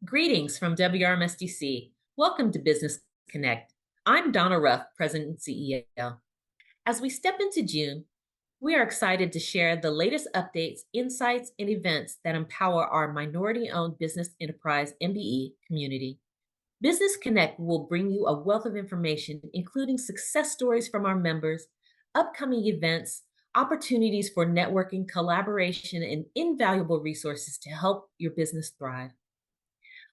Greetings from WRMSDC. Welcome to Business Connect. I'm Donna Ruff, President and CEO. As we step into June, we are excited to share the latest updates, insights, and events that empower our minority-owned business enterprise MBE community. Business Connect will bring you a wealth of information, including success stories from our members, upcoming events, opportunities for networking, collaboration, and invaluable resources to help your business thrive.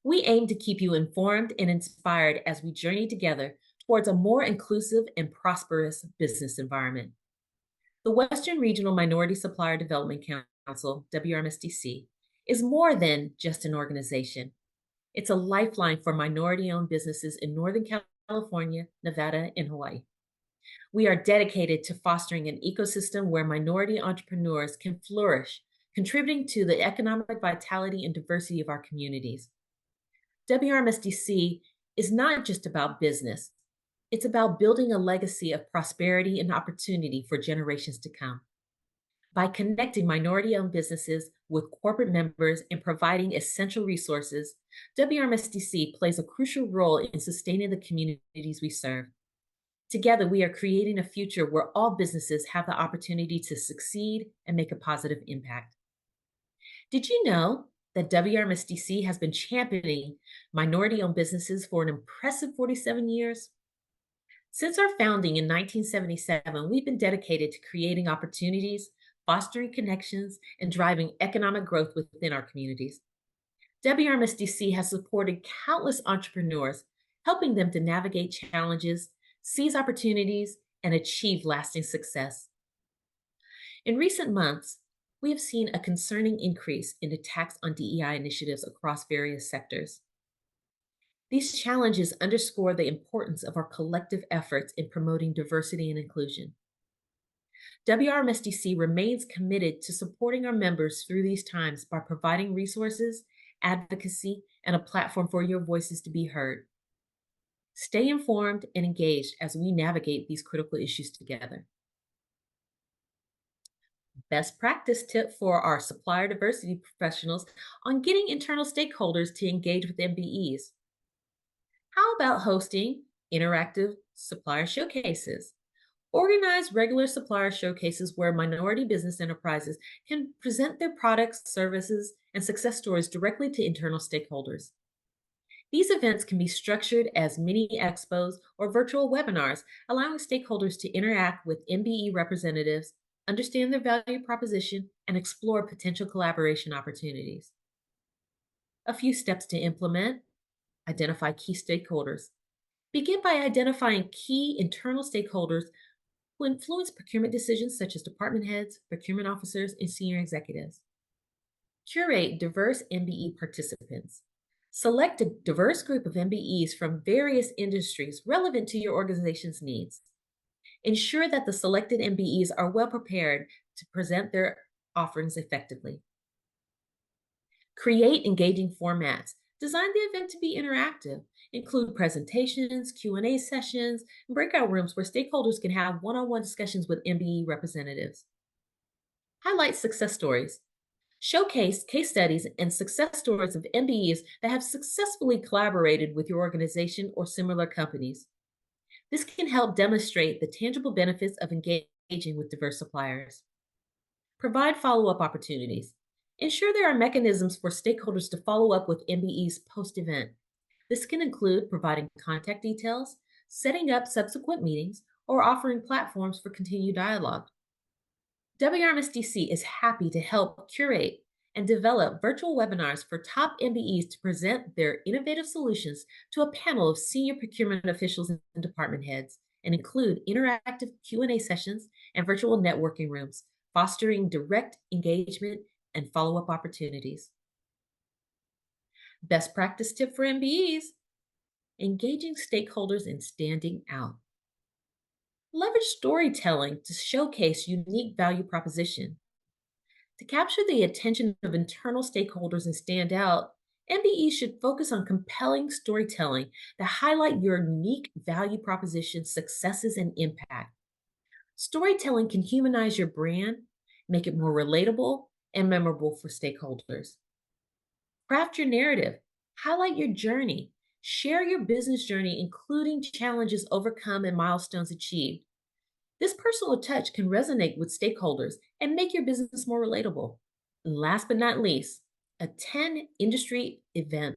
We aim to keep you informed and inspired as we journey together towards a more inclusive and prosperous business environment. The Western Regional Minority Supplier Development Council, WRMSDC, is more than just an organization. It's a lifeline for minority-owned businesses in Northern California, Nevada, and Hawaii. We are dedicated to fostering an ecosystem where minority entrepreneurs can flourish, contributing to the economic vitality and diversity of our communities. WRMSDC is not just about business. It's about building a legacy of prosperity and opportunity for generations to come. By connecting minority-owned businesses with corporate members and providing essential resources, WRMSDC plays a crucial role in sustaining the communities we serve. Together, we are creating a future where all businesses have the opportunity to succeed and make a positive impact. Did you know that WRMSDC has been championing minority-owned businesses for an impressive 47 years? Since our founding in 1977, we've been dedicated to creating opportunities, fostering connections, and driving economic growth within our communities. WRMSDC has supported countless entrepreneurs, helping them to navigate challenges, seize opportunities, and achieve lasting success. In recent months, we have seen a concerning increase in attacks on DEI initiatives across various sectors. These challenges underscore the importance of our collective efforts in promoting diversity and inclusion. WRMSDC remains committed to supporting our members through these times by providing resources, advocacy, and a platform for your voices to be heard. Stay informed and engaged as we navigate these critical issues together. Best practice tip for our supplier diversity professionals on getting internal stakeholders to engage with MBEs. How about hosting interactive supplier showcases? Organize regular supplier showcases where minority business enterprises can present their products, services, and success stories directly to internal stakeholders. These events can be structured as mini expos or virtual webinars, allowing stakeholders to interact with MBE representatives, understand their value proposition, and explore potential collaboration opportunities. A few steps to implement. Identify key stakeholders. Begin by identifying key internal stakeholders who influence procurement decisions, such as department heads, procurement officers, and senior executives. Curate diverse MBE participants. Select a diverse group of MBEs from various industries relevant to your organization's needs. Ensure that the selected MBEs are well prepared to present their offerings effectively. Create engaging formats. Design the event to be interactive. Include presentations, Q&A sessions, and breakout rooms where stakeholders can have one-on-one discussions with MBE representatives. Highlight success stories. Showcase case studies and success stories of MBEs that have successfully collaborated with your organization or similar companies. This can help demonstrate the tangible benefits of engaging with diverse suppliers. Provide follow-up opportunities. Ensure there are mechanisms for stakeholders to follow up with MBEs post-event. This can include providing contact details, setting up subsequent meetings, or offering platforms for continued dialogue. WRMSDC is happy to help curate and develop virtual webinars for top MBEs to present their innovative solutions to a panel of senior procurement officials and department heads, and include interactive Q&A sessions and virtual networking rooms, fostering direct engagement and follow-up opportunities. Best practice tip for MBEs: engaging stakeholders and standing out. Leverage storytelling to showcase unique value proposition. To capture the attention of internal stakeholders and stand out, MBEs should focus on compelling storytelling that highlight your unique value proposition, successes, and impact. Storytelling can humanize your brand, make it more relatable and memorable for stakeholders. Craft your narrative. Highlight your journey. Share your business journey, including challenges overcome and milestones achieved. This personal touch can resonate with stakeholders and make your business more relatable. And last but not least, attend industry events,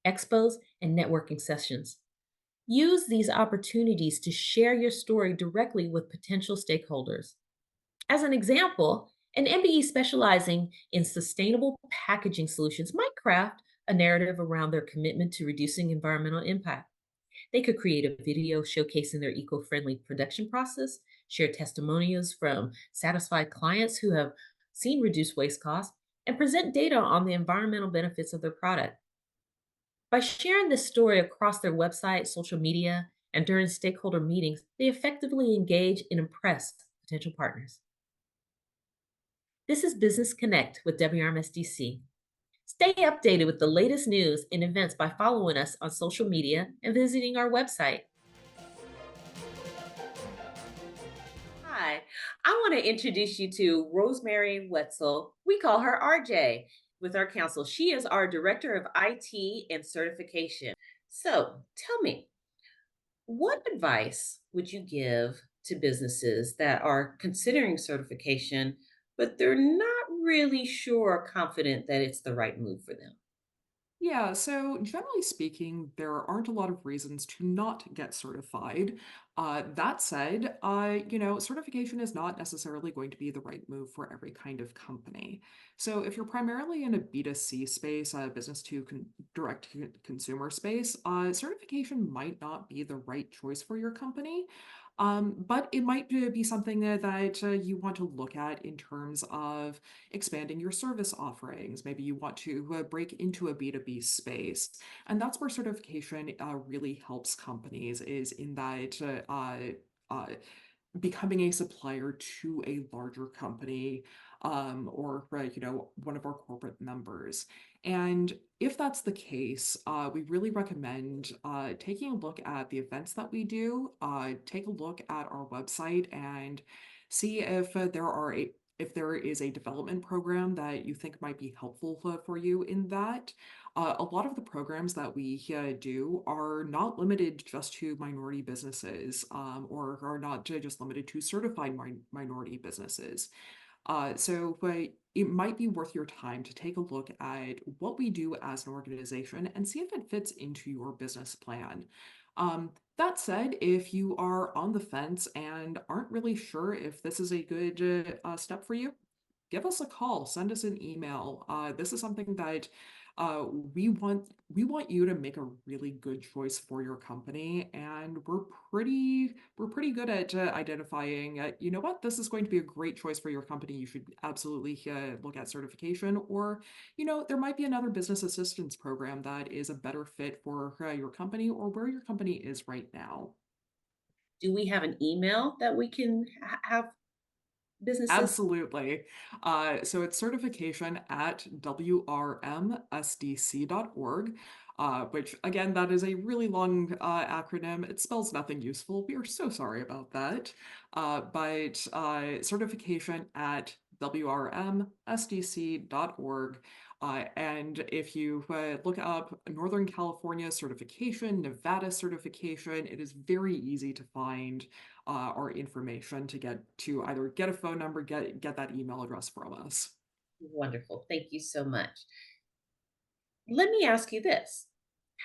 expos, and networking sessions. Use these opportunities to share your story directly with potential stakeholders. As an example, an MBE specializing in sustainable packaging solutions might craft a narrative around their commitment to reducing environmental impact. They could create a video showcasing their eco friendly production process, share testimonials from satisfied clients who have seen reduced waste costs, and present data on the environmental benefits of their product. By sharing this story across their website, social media, and during stakeholder meetings, they effectively engage and impress potential partners. This is Business Connect with WRMSDC. Stay updated with the latest news and events by following us on social media and visiting our website. Hi, I want to introduce you to Rosemary Wetzel. We call her RJ with our council. She is our Director of IT and Certification. So tell me, what advice would you give to businesses that are considering certification, but they're not really sure or confident that it's the right move for them? Yeah, so generally speaking, there aren't a lot of reasons to not get certified. That said, certification is not necessarily going to be the right move for every kind of company. So if you're primarily in a B2C space, business to direct to consumer space, certification might not be the right choice for your company. But it might be something that you want to look at in terms of expanding your service offerings. Maybe you want to break into a B2B space. And that's where certification really helps companies is in that uh, becoming a supplier to a larger company or one of our corporate members. And if that's the case, we really recommend taking a look at the events that we do, take a look at our website and see if there is a development program that you think might be helpful for you in that. A lot of the programs that we do are not limited just to minority businesses or are not just limited to certified minority businesses. So it might be worth your time to take a look at what we do as an organization and see if it fits into your business plan. That said, if you are on the fence and aren't really sure if this is a good step for you, give us a call, send us an email. This is something that we want you to make a really good choice for your company, and we're pretty good at identifying. You know what, this is going to be a great choice for your company. You should absolutely look at certification, or there might be another business assistance program that is a better fit for your company or where your company is right now. Do we have an email that we can have businesses? Absolutely. So it's certification at wrmsdc.org, which again, that is a really long acronym. It spells nothing useful. We are so sorry about that. But certification at wrmsdc.org. And if you look up Northern California certification, Nevada certification, it is very easy to find our information to either get a phone number, get that email address from us. Wonderful. Thank you so much. Let me ask you this.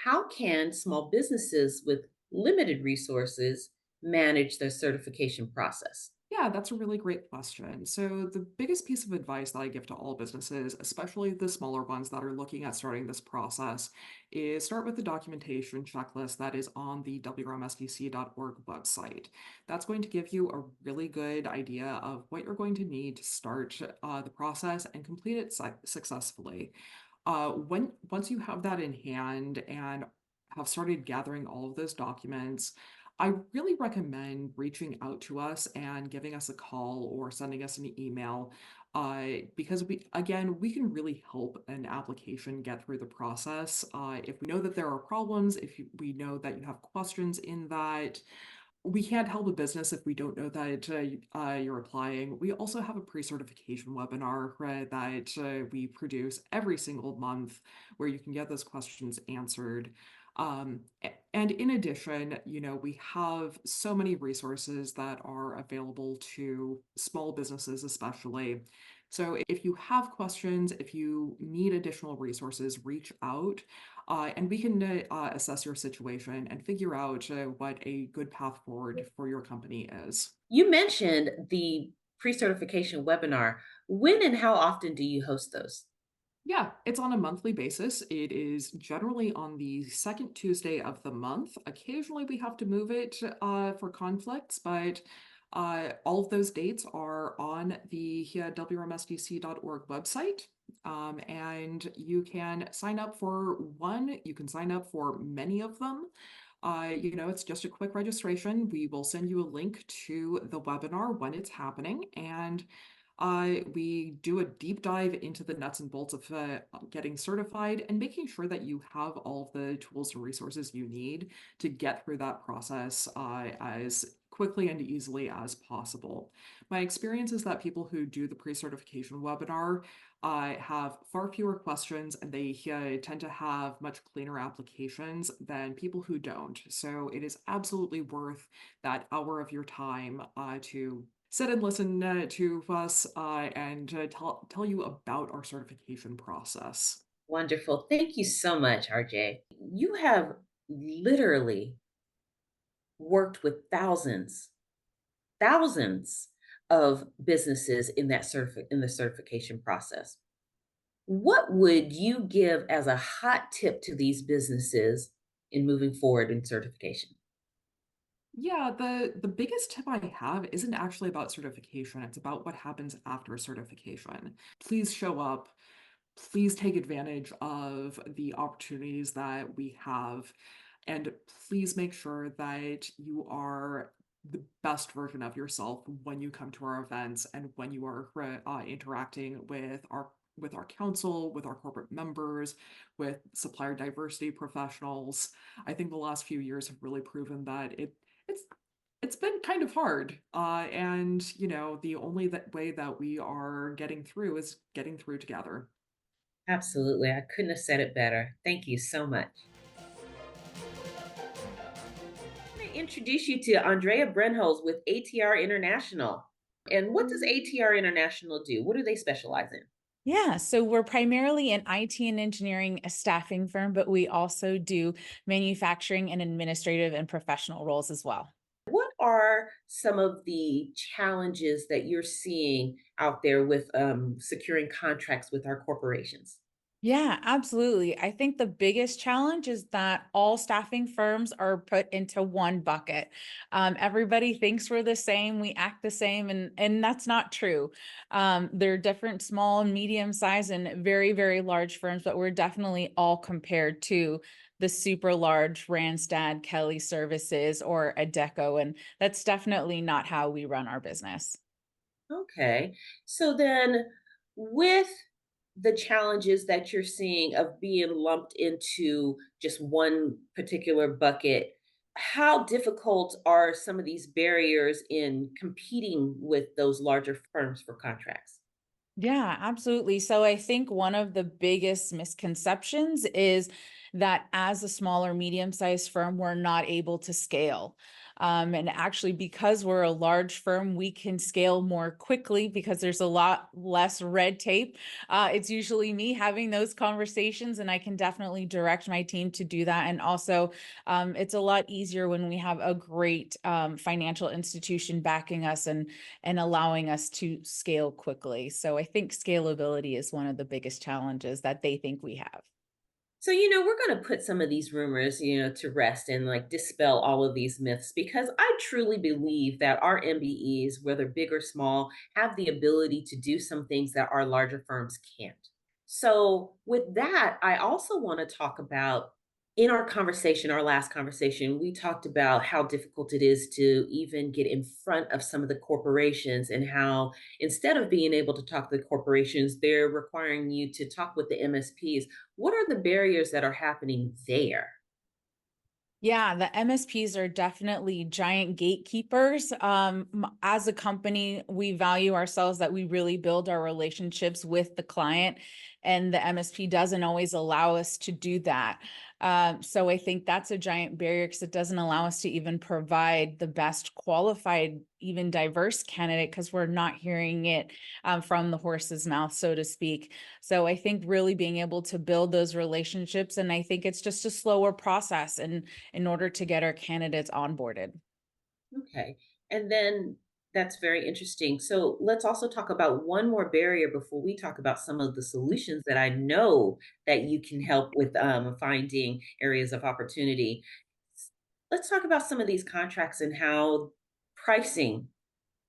How can small businesses with limited resources manage their certification process? Yeah, that's a really great question. So, the biggest piece of advice that I give to all businesses, especially the smaller ones that are looking at starting this process, is start with the documentation checklist that is on the WRMSDC.org website. That's going to give you a really good idea of what you're going to need to start the process and complete it successfully. Once you have that in hand and have started gathering all of those documents, I really recommend reaching out to us and giving us a call or sending us an email, because we can really help an application get through the process. If we know that there are problems, we know that you have questions in that, we can't help a business if we don't know that you're applying. We also have a pre-certification webinar that we produce every single month where you can get those questions answered. And in addition, we have so many resources that are available to small businesses, especially. So if you have questions, if you need additional resources, reach out. And we can assess your situation and figure out what a good path forward for your company is. You mentioned the pre-certification webinar. When and how often do you host those? Yeah, it's on a monthly basis. It is generally on the second Tuesday of the month. Occasionally, we have to move it for conflicts, but all of those dates are on the wmsdc.org website. And you can sign up for one, you can sign up for many of them. It's just a quick registration. We will send you a link to the webinar when it's happening, and we do a deep dive into the nuts and bolts of getting certified and making sure that you have all of the tools and resources you need to get through that process as quickly and easily as possible. My experience is that people who do the pre-certification webinar have far fewer questions, and they tend to have much cleaner applications than people who don't. So it is absolutely worth that hour of your time to sit and listen to us and tell you about our certification process. Wonderful. Thank you so much, RJ. You have literally worked with thousands of businesses in the certification process. What would you give as a hot tip to these businesses in moving forward in certification? Yeah, the biggest tip I have isn't actually about certification. It's about what happens after certification. Please show up. Please take advantage of the opportunities that we have. And please make sure that you are the best version of yourself when you come to our events and when you are interacting with our council, with our corporate members, with supplier diversity professionals. I think the last few years have really proven that it's it's been kind of hard. And the only way that we are getting through is getting through together. Absolutely. I couldn't have said it better. Thank you so much. I'm going to introduce you to Andrea Brenholz with ATR International. And what does ATR International do? What do they specialize in? Yeah, so we're primarily an IT and engineering staffing firm, but we also do manufacturing and administrative and professional roles as well. What are some of the challenges that you're seeing out there with securing contracts with our corporations? Yeah, absolutely. I think the biggest challenge is that all staffing firms are put into one bucket. Everybody thinks we're the same, we act the same, and that's not true. There are different small, medium size, and very, very large firms, but we're definitely all compared to the super large Randstad, Kelly Services, or Adecco, and that's definitely not how we run our business. Okay. So then, with the challenges that you're seeing of being lumped into just one particular bucket, how difficult are some of these barriers in competing with those larger firms for contracts? Yeah, absolutely. So I think one of the biggest misconceptions is that as a smaller, medium-sized firm, we're not able to scale. And actually, because we're a large firm, we can scale more quickly because there's a lot less red tape. It's usually me having those conversations, and I can definitely direct my team to do that. And also, it's a lot easier when we have a great financial institution backing us and allowing us to scale quickly. So I think scalability is one of the biggest challenges that they think we have. So, we're going to put some of these rumors, to rest and like dispel all of these myths because I truly believe that our MBEs, whether big or small, have the ability to do some things that our larger firms can't. So, with that, I also want to talk about in our conversation, our last conversation, we talked about how difficult it is to even get in front of some of the corporations and how instead of being able to talk to the corporations, they're requiring you to talk with the MSPs. What are the barriers that are happening there? Yeah, the MSPs are definitely giant gatekeepers. As a company, we value ourselves that we really build our relationships with the client, and the MSP doesn't always allow us to do that. So I think that's a giant barrier because it doesn't allow us to even provide the best qualified, even diverse candidate because we're not hearing it from the horse's mouth, so to speak. So I think really being able to build those relationships, and I think it's just a slower process. And in order to get our candidates onboarded. Okay. And then that's very interesting. So let's also talk about one more barrier before we talk about some of the solutions that I know that you can help with finding areas of opportunity. Let's talk about some of these contracts and how pricing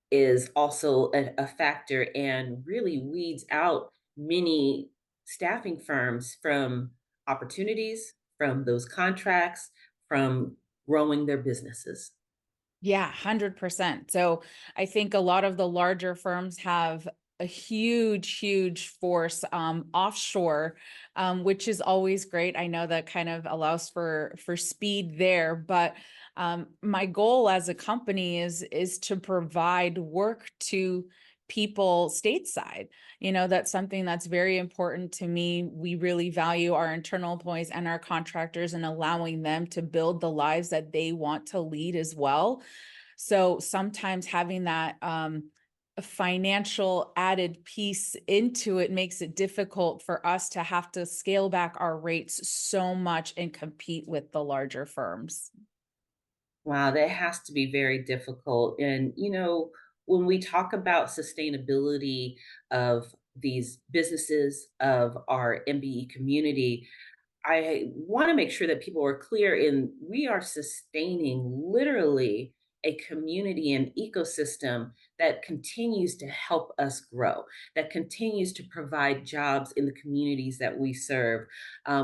is also a factor and really weeds out many staffing firms from opportunities, from those contracts, from growing their businesses. Yeah, 100%. So I think a lot of the larger firms have a huge force offshore, which is always great. I know that kind of allows for speed there, but my goal as a company is to provide work to people stateside. That's something that's very important to me. We really value our internal employees and our contractors and allowing them to build the lives that they want to lead as well. So sometimes having that a financial added piece into it makes it difficult for us to have to scale back our rates so much and compete with the larger firms. Wow, that has to be very difficult. And, when we talk about sustainability of these businesses, of our MBE community, I want to make sure that people are clear in we are sustaining literally a community and ecosystem that continues to help us grow, that continues to provide jobs in the communities that we serve,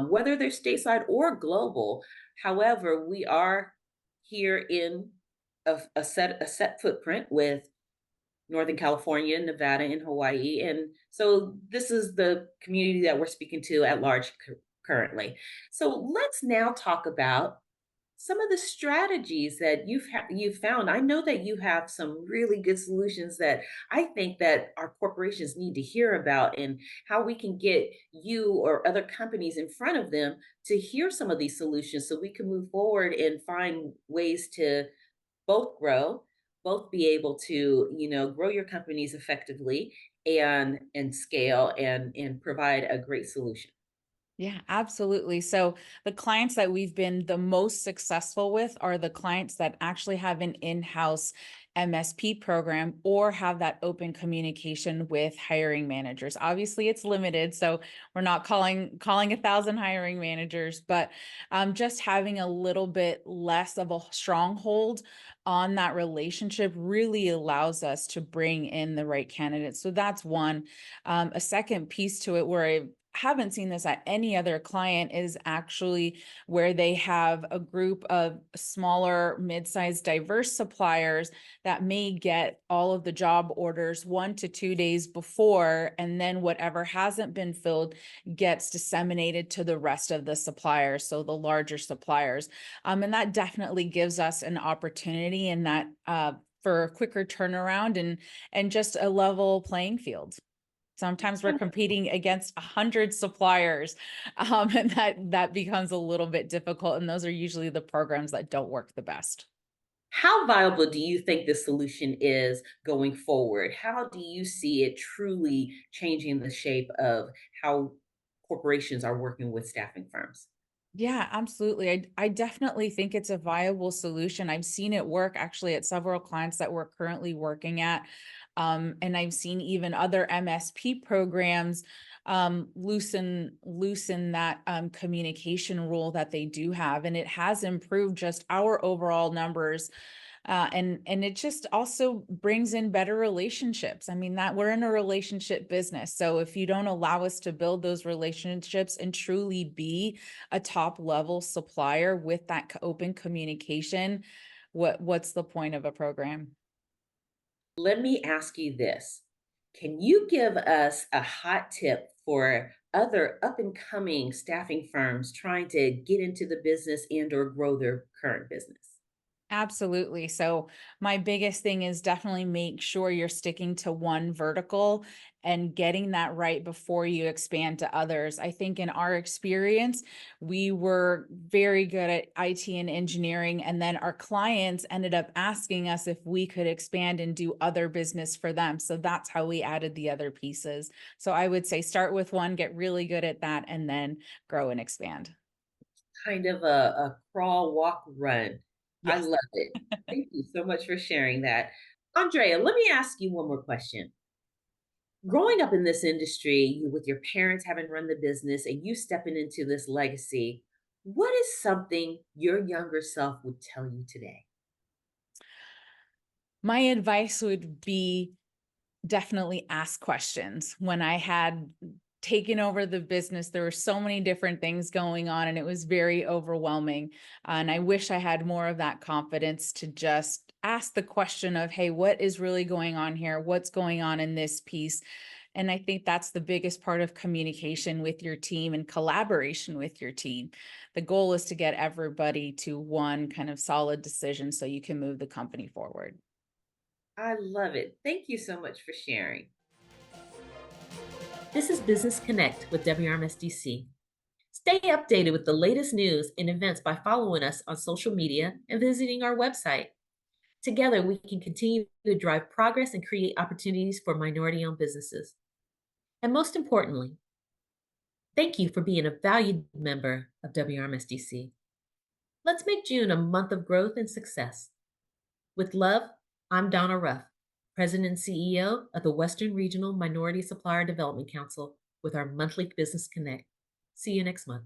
whether they're stateside or global. However, we are here in a set footprint with Northern California, Nevada, and Hawaii. And so this is the community that we're speaking to at large currently. So let's now talk about some of the strategies that you've found. I know that you have some really good solutions that I think that our corporations need to hear about, and how we can get you or other companies in front of them to hear some of these solutions so we can move forward and find ways to both grow, both be able to, grow your companies effectively and scale and provide a great solution. Yeah, absolutely. So the clients that we've been the most successful with are the clients that actually have an in-house MSP program or have that open communication with hiring managers. Obviously, it's limited, so we're not calling 1,000 hiring managers, but just having a little bit less of a stronghold on that relationship really allows us to bring in the right candidates. So that's one. A second piece to it where I haven't seen this at any other client is actually where they have a group of smaller, mid-sized, diverse suppliers that may get all of the job orders 1 to 2 days before, and then whatever hasn't been filled gets disseminated to the rest of the suppliers, so the larger suppliers. And that definitely gives us an opportunity in that for a quicker turnaround and just a level playing field. Sometimes we're competing against 100 suppliers, and that becomes a little bit difficult. And those are usually the programs that don't work the best. How viable do you think this solution is going forward? How do you see it truly changing the shape of how corporations are working with staffing firms? Yeah, absolutely. I definitely think it's a viable solution. I've seen it work actually at several clients that we're currently working at. And I've seen even other MSP programs loosen that communication rule that they do have. And it has improved just our overall numbers. And it just also brings in better relationships. I mean, that we're in a relationship business. So if you don't allow us to build those relationships and truly be a top level supplier with that open communication, what's the point of a program? Let me ask you this. Can you give us a hot tip for other up and coming staffing firms trying to get into the business and or grow their current business? Absolutely. So my biggest thing is definitely make sure you're sticking to one vertical and getting that right before you expand to others. I think in our experience, we were very good at IT and engineering, and then our clients ended up asking us if we could expand and do other business for them. So that's how we added the other pieces. So I would say start with one, get really good at that, and then grow and expand. Kind of a crawl, walk, run. I Yes. love it. Thank you so much for sharing that. Andrea, let me ask you one more question. Growing up in this industry, with your parents having run the business and you stepping into this legacy, what is something your younger self would tell you today? My advice would be definitely ask questions. When I had taken over the business, there were so many different things going on and it was very overwhelming. And I wish I had more of that confidence to just ask the question of, hey, what is really going on here? What's going on in this piece? And I think that's the biggest part of communication with your team and collaboration with your team. The goal is to get everybody to one kind of solid decision so you can move the company forward. I love it. Thank you so much for sharing. This is Business Connect with WRMSDC. Stay updated with the latest news and events by following us on social media and visiting our website. Together, we can continue to drive progress and create opportunities for minority owned businesses. And most importantly, thank you for being a valued member of WRMSDC. Let's make June a month of growth and success. With love, I'm Donna Ruff, President and CEO of the Western Regional Minority Supplier Development Council, with our monthly Business Connect. See you next month.